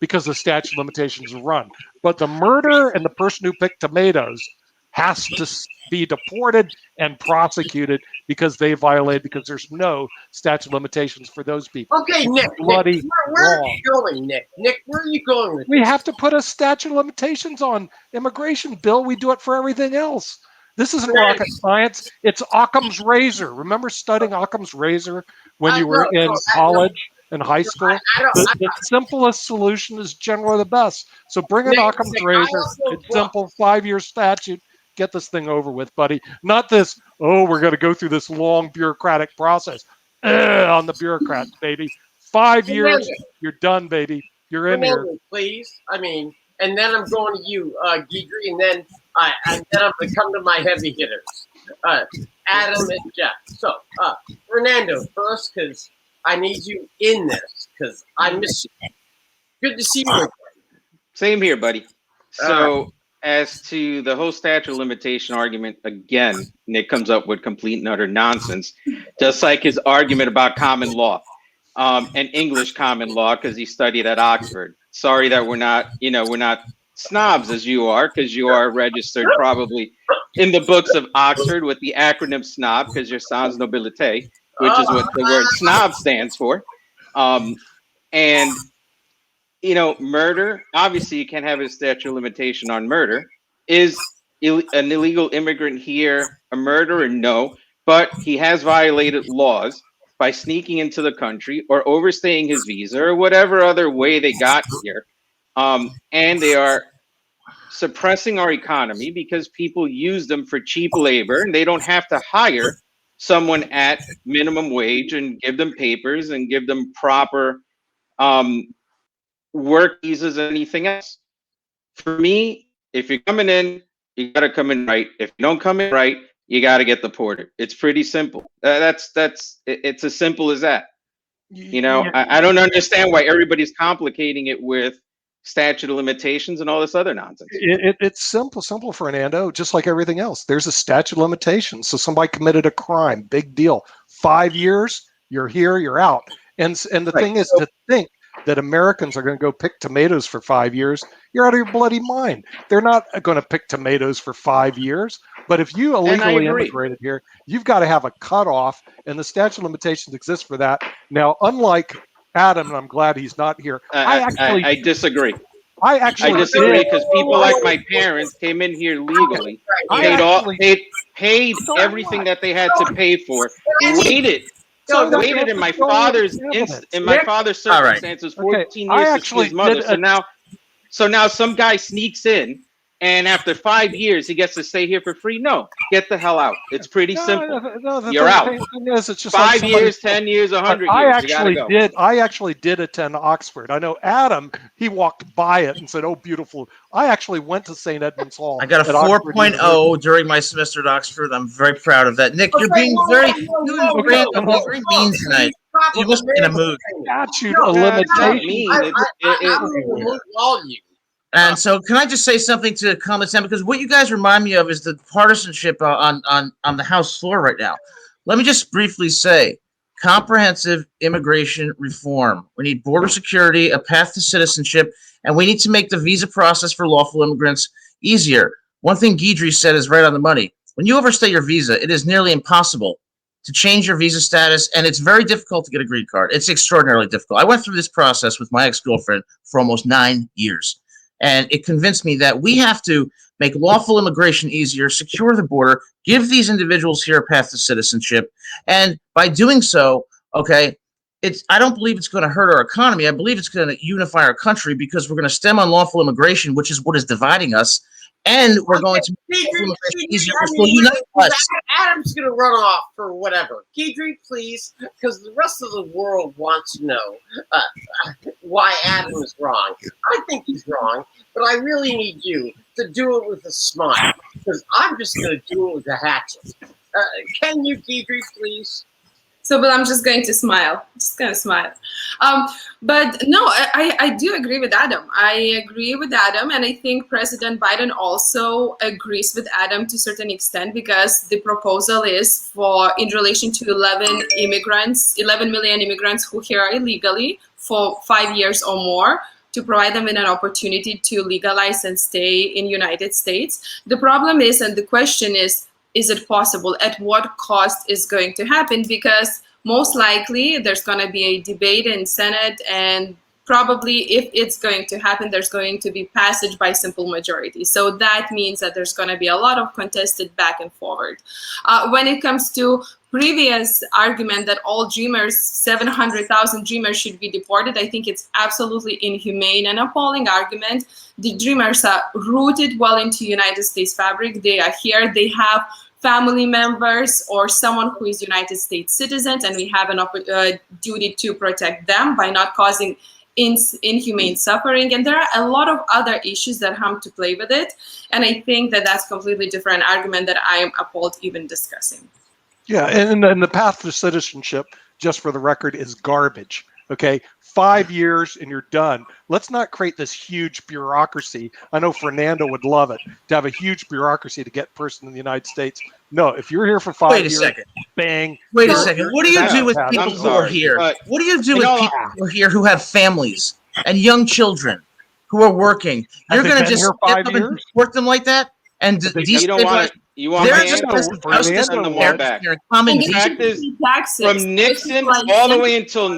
because the statute of limitations is run. But the murderer and the person who picked tomatoes has to be deported and prosecuted because they violated, because there's no statute of limitations for those people. Okay, Nick, bloody where are you going, Nick? Nick, where are you going with We this? have to put a statute of limitations on immigration, Bill. We do it for everything else. This isn't rocket science. It's Occam's razor. Remember studying Occam's razor when you were in college and high school? The simplest solution is generally the best. So bring in Occam's razor. It's simple, 5-year statute. Get this thing over with, buddy. Not this, oh, we're going to go through this long bureaucratic process. On the bureaucrats, baby. 5 years, you're done, baby. You're in here. Please. I mean, and then I'm going to you, Guidry, and then I'm going to come to my heavy hitters, Adam and Jeff. So, Fernando first, because I need you in this, because I miss you. Good to see you again. Same here, buddy. So, as to the whole statute of limitation argument, again, Nick comes up with complete and utter nonsense, just like his argument about common law. And English common law, because he studied at Oxford. Sorry that we're not snobs as you are, because you are registered probably in the books of Oxford with the acronym SNOB, because you're sans nobilité, which is what the word snob stands for. And murder, obviously you can't have a statute of limitation on murder. Is an illegal immigrant here a murderer? No, but he has violated laws by sneaking into the country or overstaying his visa or whatever other way they got here. And they are suppressing our economy because people use them for cheap labor and they don't have to hire someone at minimum wage and give them papers and give them proper work visas and anything else. For me, if you're coming in, you got to come in right. If you don't come in right, you got to get deported. It's pretty simple. It's as simple as that. I don't understand why everybody's complicating it with statute of limitations and all this other nonsense. It's simple, Fernando, just like everything else. There's a statute of limitations. So somebody committed a crime, big deal. 5 years, you're here, you're out. And the thing is to think that Americans are going to go pick tomatoes for 5 years, you're out of your bloody mind. They're not going to pick tomatoes for 5 years. But if you illegally immigrated here, you've got to have a cutoff, and the statute of limitations exists for that. Now, unlike Adam, and I'm glad he's not here, I disagree. I disagree because people like my parents came in here legally, paid everything that they had to pay for, waited in my father's circumstances 14 years to see his mother. So now some guy sneaks in, and after 5 years he gets to stay here for free. No, get the hell out. It's pretty simple. You're out. It's just 5 years, 10 years, 100 years. I actually did attend Oxford. I know Adam, he walked by it and said, "Oh, beautiful." I actually went to St. Edmund's Hall. I got a 4.0 during my semester at Oxford. I'm very proud of that. Nick, you're being very mean tonight. You must be in a mood. Statute of limitations. And so, can I just say something to calm this down? Because what you guys remind me of is the partisanship on the House floor right now. Let me just briefly say, comprehensive immigration reform. We need border security, a path to citizenship, and we need to make the visa process for lawful immigrants easier. One thing Guidry said is right on the money. When you overstay your visa, it is nearly impossible to change your visa status, and it's very difficult to get a green card. It's extraordinarily difficult. I went through this process with my ex-girlfriend for almost 9 years. And it convinced me that we have to make lawful immigration easier, secure the border, give these individuals here a path to citizenship. And by doing so, I don't believe it's going to hurt our economy. I believe it's going to unify our country because we're going to stem unlawful immigration, which is what is dividing us. And we're going to make immigration easier, which will unite us. Adam's going to run off for whatever. Guidry, please, because the rest of the world wants to know why Adam is wrong. I think he's wrong, but I really need you to do it with a smile, because I'm just going to do it with a hatchet. Can you, Guidry, please? So, but I'm just going to smile. Just gonna smile. But no, I do agree with Adam. I agree with Adam, and I think President Biden also agrees with Adam to a certain extent, because the proposal is for, in relation to 11 million immigrants who here illegally for 5 years or more, to provide them with an opportunity to legalize and stay in United States. The problem is, and the question is it possible? At what cost is going to happen? Because most likely there's going to be a debate in Senate, and probably if it's going to happen, there's going to be passage by simple majority. So that means that there's going to be a lot of contested back and forward. When it comes to previous argument that all Dreamers, 700,000 Dreamers should be deported, I think it's absolutely inhumane and appalling argument. The Dreamers are rooted well into United States fabric. They are here. They have family members or someone who is United States citizens, and we have a duty to protect them by not causing inhumane suffering. And there are a lot of other issues that come to play with it. And I think that that's completely different argument that I am appalled even discussing. Yeah, and the path to citizenship, just for the record, is garbage. Okay, 5 years and you're done. Let's not create this huge bureaucracy. I know Fernando would love it, to have a huge bureaucracy to get a person in the United States. No, if you're here for 5 years, bang. Wait a second. What do you do with people who are here? What do you do with people who are here who have families and young children who are working? You're going to just get them and deport them like that? And you don't want to. You want they're to just send them all back. From Nixon all the way until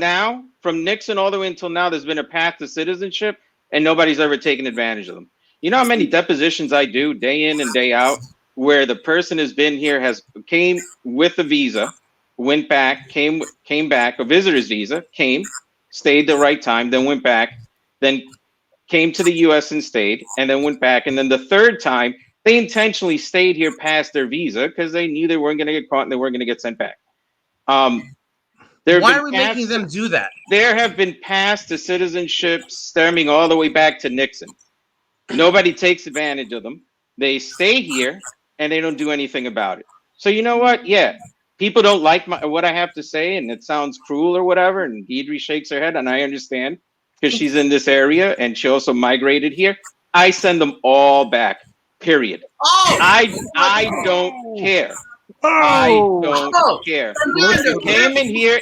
now, there's been a path to citizenship, and nobody's ever taken advantage of them. You know how many depositions I do day in and day out, where the person has been here, came with a visa, went back, came back, a visitor's visa, came, stayed the right time, then went back, then came to the U.S. and stayed, and then went back, and then the third time, they intentionally stayed here past their visa because they knew they weren't going to get caught and they weren't going to get sent back. Why are we making them do that? There have been paths to citizenship stemming all the way back to Nixon. Nobody takes advantage of them. They stay here and they don't do anything about it. So you know what? Yeah, people don't like what I have to say, and it sounds cruel or whatever. And Deidre shakes her head, and I understand because she's in this area and she also migrated here. I send them all back. Period. I don't care. I don't care. If you came in here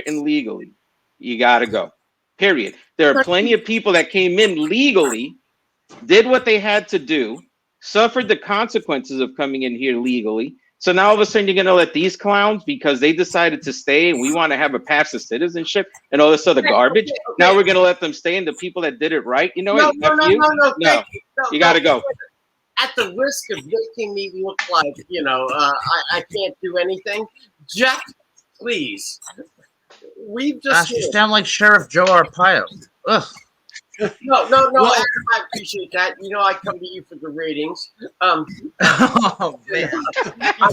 illegally, you gotta go. Period. There are plenty of people that came in legally, did what they had to do, suffered the consequences of coming in here legally. So now all of a sudden you're gonna let these clowns, because they decided to stay and we want to have a path to citizenship and all this other garbage. Now we're gonna let them stay, and the people that did it right, you know what? No, you gotta go. At the risk of making me look like, I can't do anything, Jeff, please. We've just. Gosh, you sound like Sheriff Joe Arpaio. Ugh. No, well, Adam, I appreciate that. I come to you for the ratings. Oh, man.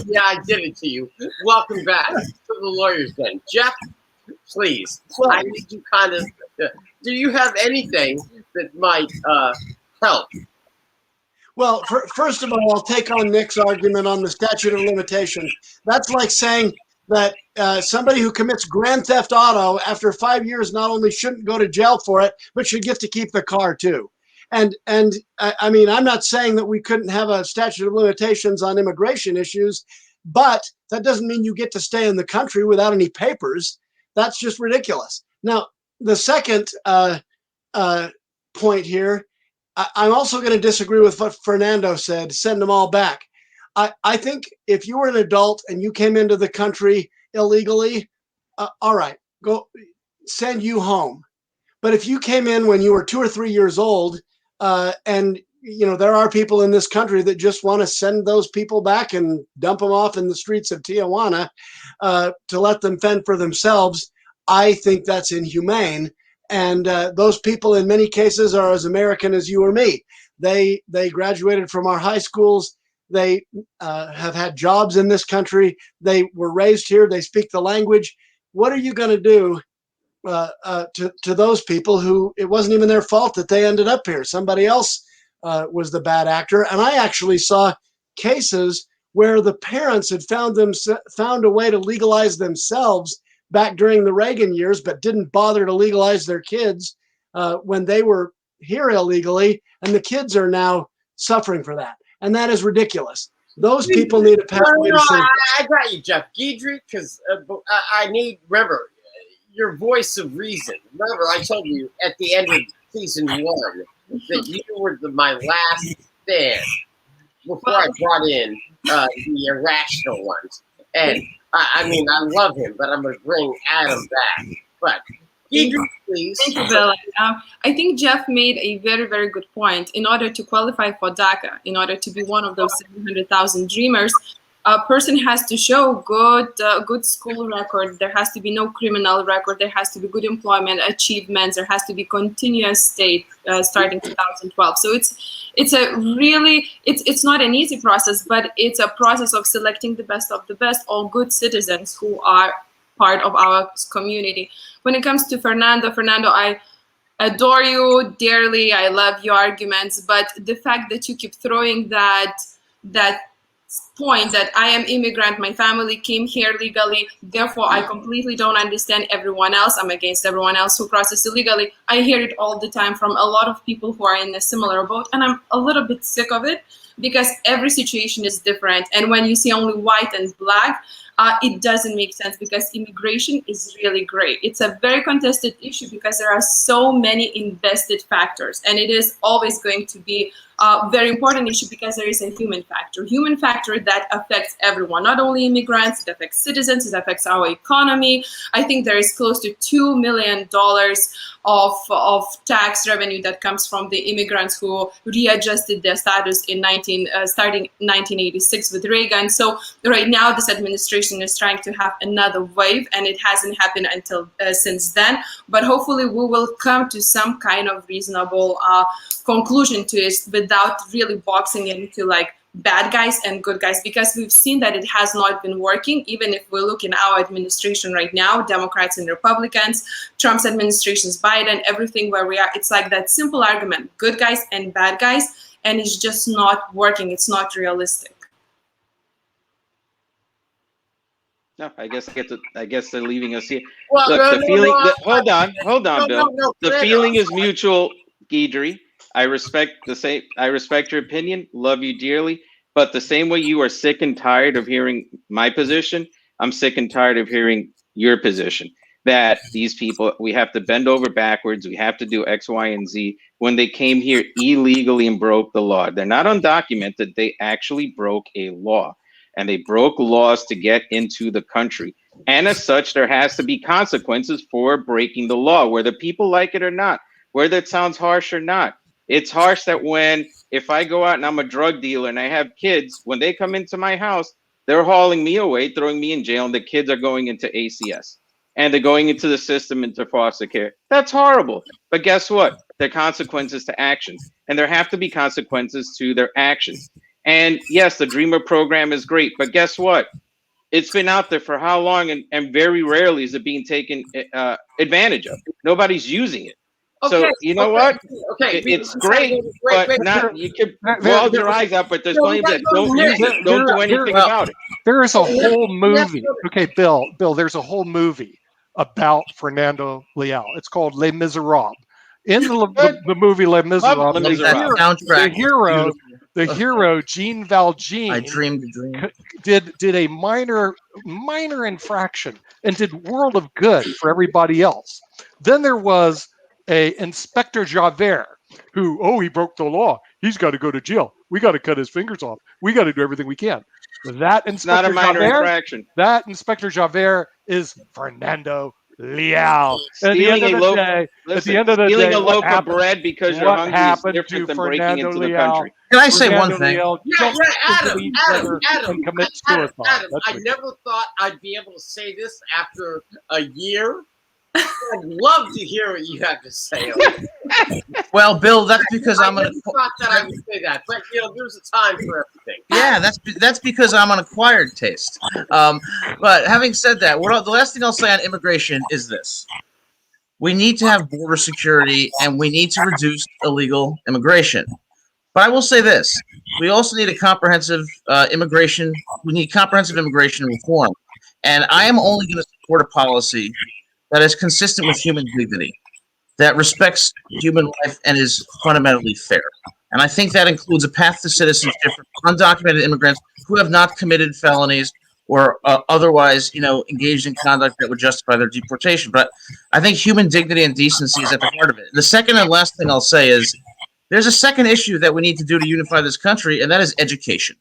Yeah, I did it to you. Welcome back to the Lawyers Den. Jeff, please, I need you do you have anything that might help? Well, first of all, I'll take on Nick's argument on the statute of limitations. That's like saying that somebody who commits grand theft auto after 5 years not only shouldn't go to jail for it, but should get to keep the car too. And I mean, I'm not saying that we couldn't have a statute of limitations on immigration issues, but that doesn't mean you get to stay in the country without any papers. That's just ridiculous. Now, the second point here, I'm also going to disagree with what Fernando said, send them all back. I think if you were an adult and you came into the country illegally, all right, go send you home. But if you came in when you were 2 or 3 years old, and there are people in this country that just want to send those people back and dump them off in the streets of Tijuana to let them fend for themselves, I think that's inhumane. And those people in many cases are as American as you or me. They graduated from our high schools. They have had jobs in this country. They were raised here. They speak the language. What are you going to do to those people who it wasn't even their fault that they ended up here? Somebody else was the bad actor. And I actually saw cases where the parents had found a way to legalize themselves back during the Reagan years, but didn't bother to legalize their kids when they were here illegally, and the kids are now suffering for that. And that is ridiculous. Those people need a pathway to safety. I got you, Jeff Guidry, because I need, remember, your voice of reason. Remember, I told you at the end of season 1 that you were my last stand before I brought in the irrational ones. And I mean, I love him, but I'm going to bring Adam back. But Guidry, please. Thank you, Bill. I think Jeff made a very, very good point. In order to qualify for DACA, in order to be one of those 700,000 dreamers, a person has to show good school record. There has to be no criminal record. There has to be good employment achievements. There has to be continuous state starting 2012. So it's not an easy process, but it's a process of selecting the best of the best, all good citizens who are part of our community. When it comes to Fernando, I adore you dearly. I love your arguments, but the fact that you keep throwing that point that I am immigrant, my family came here legally, therefore I completely don't understand everyone else. I'm against everyone else who crosses illegally. I hear it all the time from a lot of people who are in a similar boat, and I'm a little bit sick of it because every situation is different. And when you see only white and black, it doesn't make sense, because immigration is really great. It's a very contested issue because there are so many invested factors, and it is always going to be a very important issue because there is a human factor that affects everyone, not only immigrants. It affects citizens, it affects our economy. I think there is close to $2 million of tax revenue that comes from the immigrants who readjusted their status in starting 1986 with Reagan. So right now this administration is trying to have another wave, and it hasn't happened until since then. But hopefully we will come to some kind of reasonable conclusion to it without really boxing into like bad guys and good guys, because we've seen that it has not been working. Even if we look in our administration right now, Democrats and Republicans, Trump's administration's Biden, everything where we are, it's like that simple argument, good guys and bad guys, and it's just not working. It's not realistic. No, I guess they're leaving us here. Well, Look, hold on, No, Bill. The feeling is mutual, Guidry. I respect your opinion, love you dearly, but the same way you are sick and tired of hearing my position, I'm sick and tired of hearing your position. That these people, we have to bend over backwards, we have to do X, Y, and Z when they came here illegally and broke the law. They're not undocumented, they actually broke a law. And they broke laws to get into the country. And as such, there has to be consequences for breaking the law, whether people like it or not, whether it sounds harsh or not. It's harsh that if I go out and I'm a drug dealer and I have kids, when they come into my house, they're hauling me away, throwing me in jail, and the kids are going into ACS. And they're going into the system, into foster care. That's horrible. But guess what? There are consequences to actions. And there have to be consequences to their actions. And yes, the Dreamer program is great, but guess what? It's been out there for how long, and very rarely is it being taken advantage of. Nobody's using it. Okay, so you know what? Okay, it's great, but not. You can roll your eyes out, but there's plenty that don't use it, don't do anything about it. There is a whole movie. Okay, Bill, there's a whole movie about Fernando Leal. It's called Les Miserables. In the movie Les Miserables, the hero Jean Valjean, I dreamed a dream, did a minor infraction and did world of good for everybody else. Then there was a Inspector Javert who, he broke the law. He's got to go to jail. We got to cut his fingers off. We got to do everything we can. That Inspector not a minor Javert, infraction. That Inspector Javert is Fernando Leal. At the end of the day, a loaf of bread because you're hungry is different than breaking into the country. Can I say one thing? Adam, I never thought I'd be able to say this after a year. I'd love to hear what you have to say. Well, Bill, that's because I'm thought that I would say that, but there's a time for everything. Yeah, that's because I'm an acquired taste. But having said that, the last thing I'll say on immigration is this: we need to have border security, and we need to reduce illegal immigration. But I will say this: we also need a comprehensive immigration. We need comprehensive immigration reform, and I am only going to support a policy that is consistent with human dignity, that respects human life and is fundamentally fair. And I think that includes a path to citizenship for undocumented immigrants who have not committed felonies or otherwise, engaged in conduct that would justify their deportation. But I think human dignity and decency is at the heart of it. The second and last thing I'll say is there's a second issue that we need to do to unify this country, and that is education.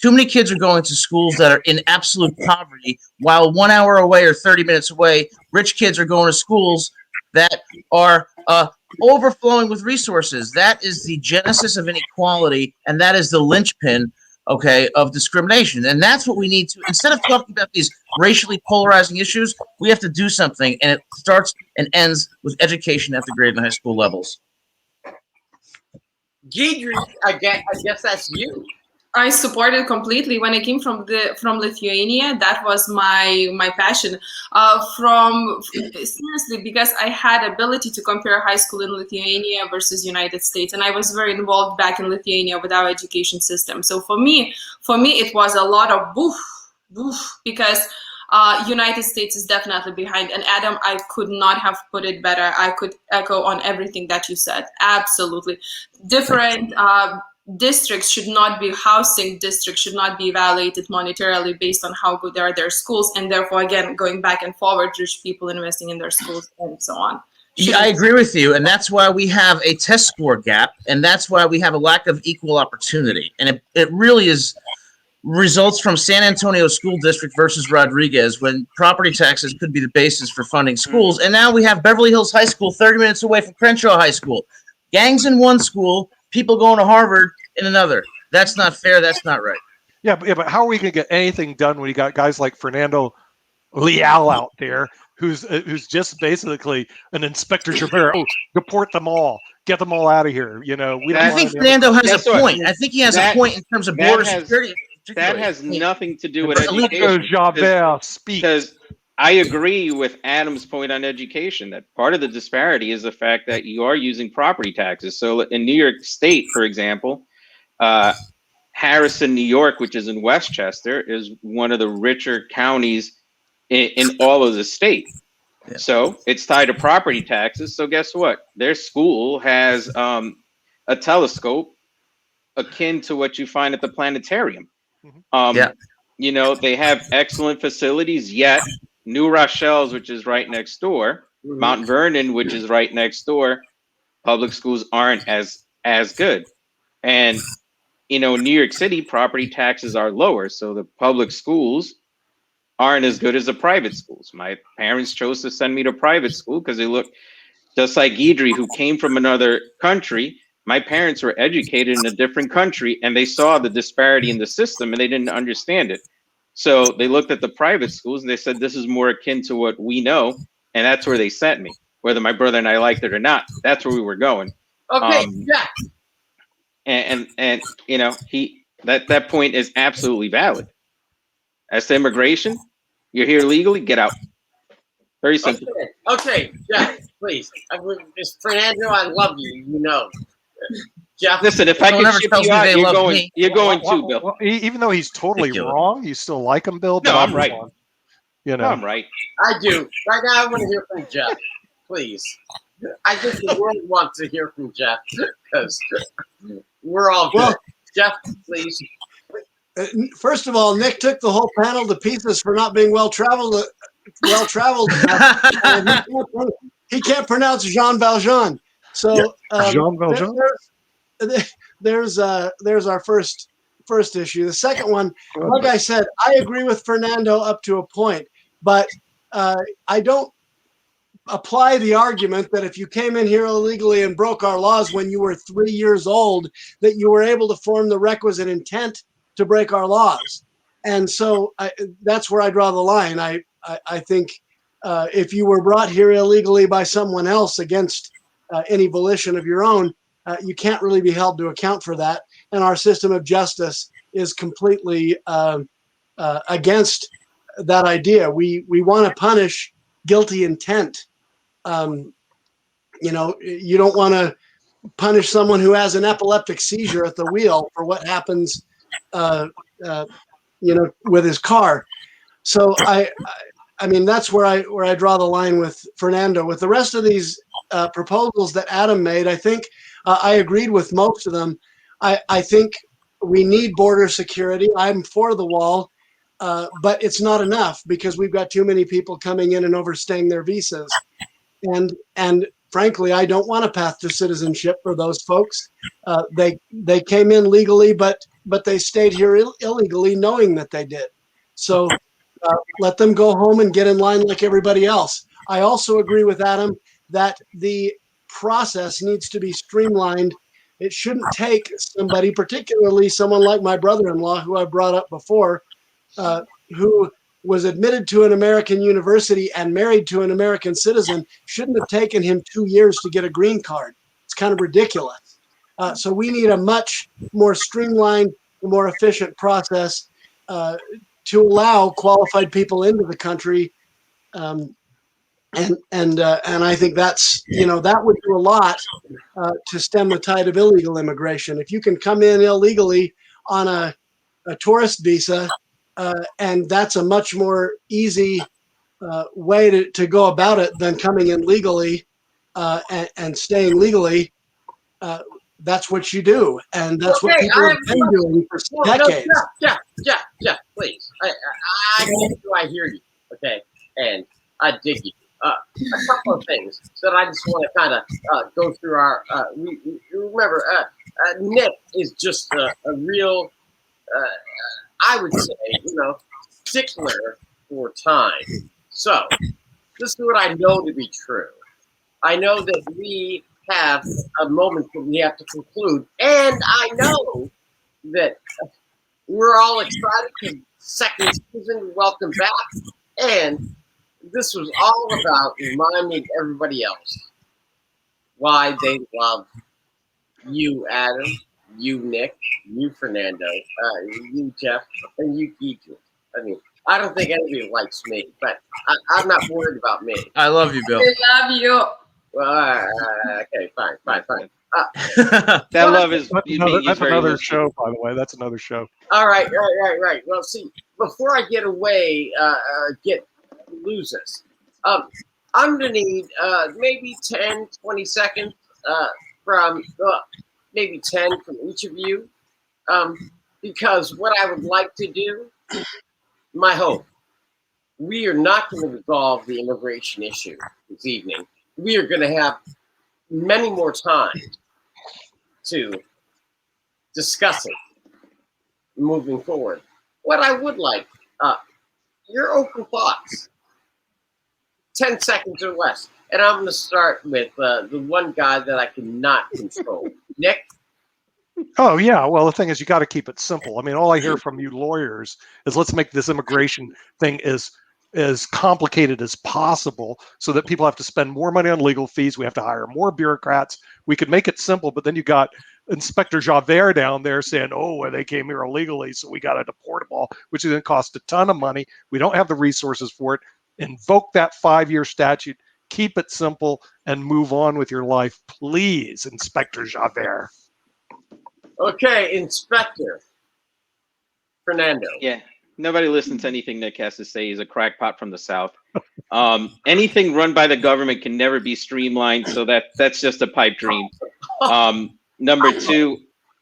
Too many kids are going to schools that are in absolute poverty, while 1 hour away or 30 minutes away, rich kids are going to schools that are overflowing with resources. That is the genesis of inequality, and that is the linchpin, of discrimination. And that's what we need to, instead of talking about these racially polarizing issues, we have to do something, and it starts and ends with education at the grade and high school levels. Gidry, I guess that's you. I support it completely. When I came from Lithuania, that was my passion. Seriously, because I had ability to compare high school in Lithuania versus United States, and I was very involved back in Lithuania with our education system. So for me, it was a lot of boof, because United States is definitely behind. And Adam, I could not have put it better. I could echo on everything that you said. Absolutely, different. Districts should not be evaluated monetarily based on how good are their schools, and therefore, again, going back and forward, rich people investing in their schools and so on. Yeah, I agree with you, and that's why we have a test score gap, and that's why we have a lack of equal opportunity, and it really results from San Antonio School District versus Rodriguez, when property taxes could be the basis for funding schools, and now we have Beverly Hills High School 30 minutes away from Crenshaw High School. Gangs in one school, people going to Harvard in another. That's not fair. That's not right. Yeah, but how are we going to get anything done when you got guys like Fernando Leal out there, who's just basically an Inspector Javert? Oh, deport them all, get them all out of here. I think Fernando has a point. I think he has a point in terms of border security. That has nothing to do with education. Javert, speak. Because I agree with Adam's point on education, that part of the disparity is the fact that you are using property taxes. So in New York State, for example, Harrison, New York, which is in Westchester, is one of the richer counties in all of the state. Yeah. So it's tied to property taxes. So guess what? Their school has a telescope akin to what you find at the planetarium. They have excellent facilities, yet New Rochelle's, which is right next door, Mount Vernon, which is right next door, public schools aren't as good. And, New York City, property taxes are lower. So the public schools aren't as good as the private schools. My parents chose to send me to private school because they look just like Gidry, who came from another country. My parents were educated in a different country, and they saw the disparity in the system, and they didn't understand it. So they looked at the private schools and they said, this is more akin to what we know. And that's where they sent me, whether my brother and I liked it or not. That's where we were going. Okay. Yeah. And that point is absolutely valid. As to immigration, you're here legally, get out. Very simple. Okay. Yeah, please. Fernando, I love you, Jeff, listen, if I can ship you out, you're going too, Bill. Well, even though he's totally wrong, you still like him, Bill? No, I'm right. I'm right. I do. Right now, I want to hear from Jeff, please. I think the world wants to hear from Jeff because we're all good. Well, Jeff, please. First of all, Nick took the whole panel to pieces for not being well traveled. He can't pronounce Jean Valjean. So Jean Valjean. There's our first issue. The second one, like I said, I agree with Fernando up to a point, but I don't apply the argument that if you came in here illegally and broke our laws when you were 3 years old, that you were able to form the requisite intent to break our laws. And so that's where I draw the line. I think if you were brought here illegally by someone else against any volition of your own, you can't really be held to account for that. And our system of justice is completely against that idea. We want to punish guilty intent. You don't want to punish someone who has an epileptic seizure at the wheel for what happens, with his car. So I mean, that's where I draw the line with Fernando. With the rest of these proposals that Adam made, I think I agreed with most of them. I think we need border security. I'm for the wall, but it's not enough because we've got too many people coming in and overstaying their visas. And frankly, I don't want a path to citizenship for those folks. They came in legally, but they stayed here illegally, knowing that they did. So let them go home and get in line like everybody else. I also agree with Adam that the process needs to be streamlined. It shouldn't take somebody, particularly someone like my brother-in-law, who I brought up before, who was admitted to an American university and married to an American citizen, shouldn't have taken him 2 years to get a green card. It's kind of ridiculous. So we need a much more streamlined, more efficient process to allow qualified people into the country, and I think that's that would do a lot to stem the tide of illegal immigration. If you can come in illegally on a tourist visa, and that's a much more easy way to go about it than coming in legally and staying legally. That's what you do, and that's what people have been doing for decades. Jeff, please. I hear you, okay, and I dig you. A couple of things that I just want to kind of go through our. Remember, Nick is just a real, I would say, stickler for time. So this is what I know to be true. I know that we have a moment that we have to conclude, and I know that we're all excited because second season, welcome back, and this was all about reminding everybody else why they love you, Adam, you, Nick, you, Fernando, you, Jeff, and you, Keith. I mean, I don't think anybody likes me, but I'm not worried about me. I love you, Bill. We love you. Well, okay, fine. That love is that's another show, by the way. That's another show. All right. Well, see, before I get away, lose us, I'm gonna need maybe 10, 20 seconds from maybe 10 from each of you, because what I would like to do, my hope, we are not going to resolve the immigration issue this evening. We are going to have many more times to discuss it moving forward. What I would like, your open thoughts, 10 seconds or less. And I'm going to start with the one guy that I cannot control. Nick? Oh, yeah. Well, the thing is, you got to keep it simple. I mean, all I hear from you lawyers is let's make this immigration thing as complicated as possible so that people have to spend more money on legal fees. We have to hire more bureaucrats. We could make it simple, but then you got Inspector Javert down there saying, oh, well, they came here illegally, so we got to deport them all, which is going to cost a ton of money. We don't have the resources for it. Invoke that 5-year statute, keep it simple, and move on with your life, please, Inspector Javert. Okay, Inspector Fernando. Yeah. Nobody listens to anything Nick has to say. He's a crackpot from the South. Anything run by the government can never be streamlined, so that's just a pipe dream. Number two,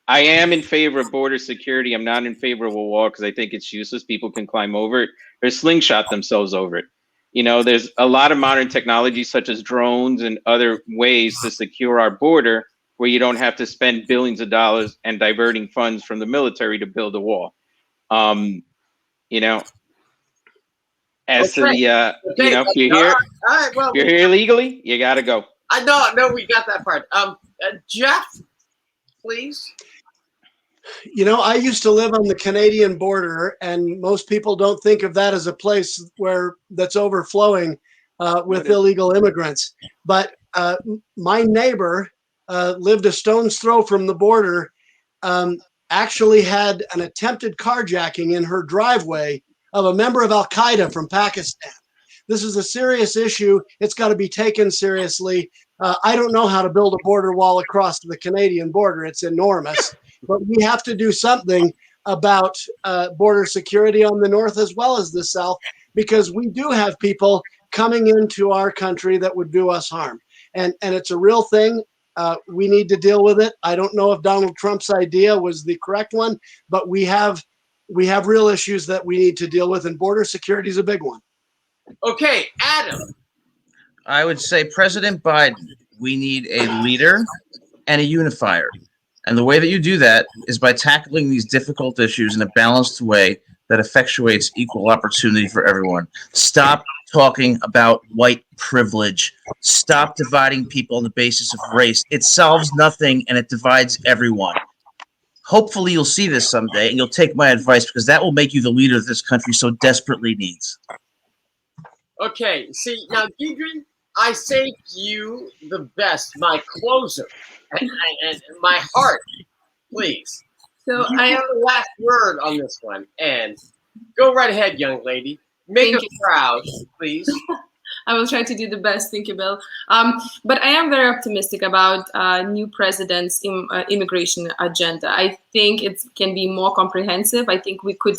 I am in favor of border security. I'm not in favor of a wall because I think it's useless. People can climb over it or slingshot themselves over it. There's a lot of modern technology such as drones and other ways to secure our border where you don't have to spend billions of dollars and diverting funds from the military to build a wall. As to the, if you're here, if you're here illegally, you got to go. I know, we got that part. Jeff, please. I used to live on the Canadian border, and most people don't think of that as a place that's overflowing with illegal immigrants. But my neighbor lived a stone's throw from the border, actually had an attempted carjacking in her driveway of a member of Al-Qaeda from Pakistan. This is a serious issue. It's got to be taken seriously. I don't know how to build a border wall across the Canadian border. It's enormous. But we have to do something about border security on the north as well as the south, because we do have people coming into our country that would do us harm. And it's a real thing. We need to deal with it. I don't know if Donald Trump's idea was the correct one, but we have real issues that we need to deal with, and border security is a big one. Okay, Adam. I would say President Biden, we need a leader and a unifier. And the way that you do that is by tackling these difficult issues in a balanced way that effectuates equal opportunity for everyone. Stop talking about white privilege. Stop dividing people on the basis of race. It solves nothing and it divides everyone. Hopefully you'll see this someday and you'll take my advice, because that will make you the leader that this country so desperately needs. Okay, see, now, Deidre, I saved you the best, my closer, and my heart, please. So I have the last word on this one, and go right ahead, young lady. Make us proud, please. I will try to do the best. Thank you, Bill. But I am very optimistic about new president's immigration agenda. I think it can be more comprehensive. I think we could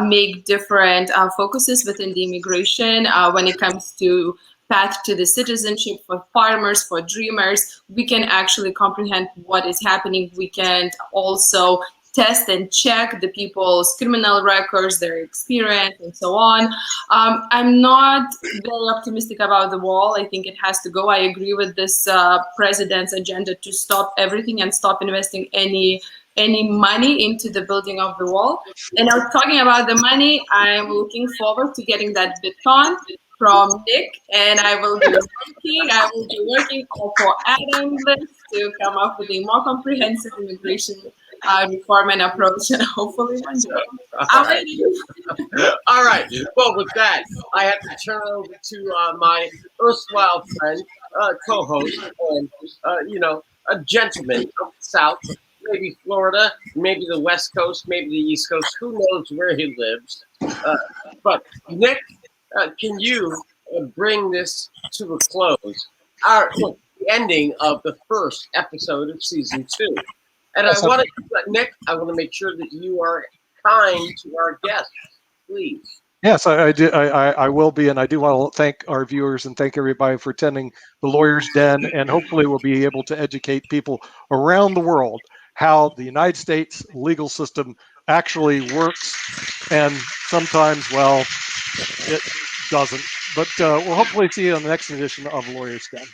make different focuses within the immigration when it comes to path to the citizenship for farmers, for dreamers. We can actually comprehend what is happening. We can also test and check the people's criminal records, their experience, and so on. I'm not very optimistic about the wall. I think it has to go. I agree with this president's agenda to stop everything and stop investing any money into the building of the wall. And I was talking about the money. I'm looking forward to getting that Bitcoin from Nick, and I will be working for Adam to come up with a more comprehensive immigration reform and approach, and hopefully one day. All right. Well, with that, I have to turn over to my erstwhile friend, co-host, and a gentleman from the South, maybe Florida, maybe the West Coast, maybe the East Coast. Who knows where he lives? But Nick, can you bring this to a close? The ending of the first episode of season 2. And I want to, Nick, I want to make sure that you are kind to our guests, please. Yes, I do. I will be, and I do want to thank our viewers and thank everybody for attending the Lawyer's Den, and hopefully we'll be able to educate people around the world how the United States legal system actually works, and sometimes, well, it doesn't. But we'll hopefully see you on the next edition of Lawyer's Den.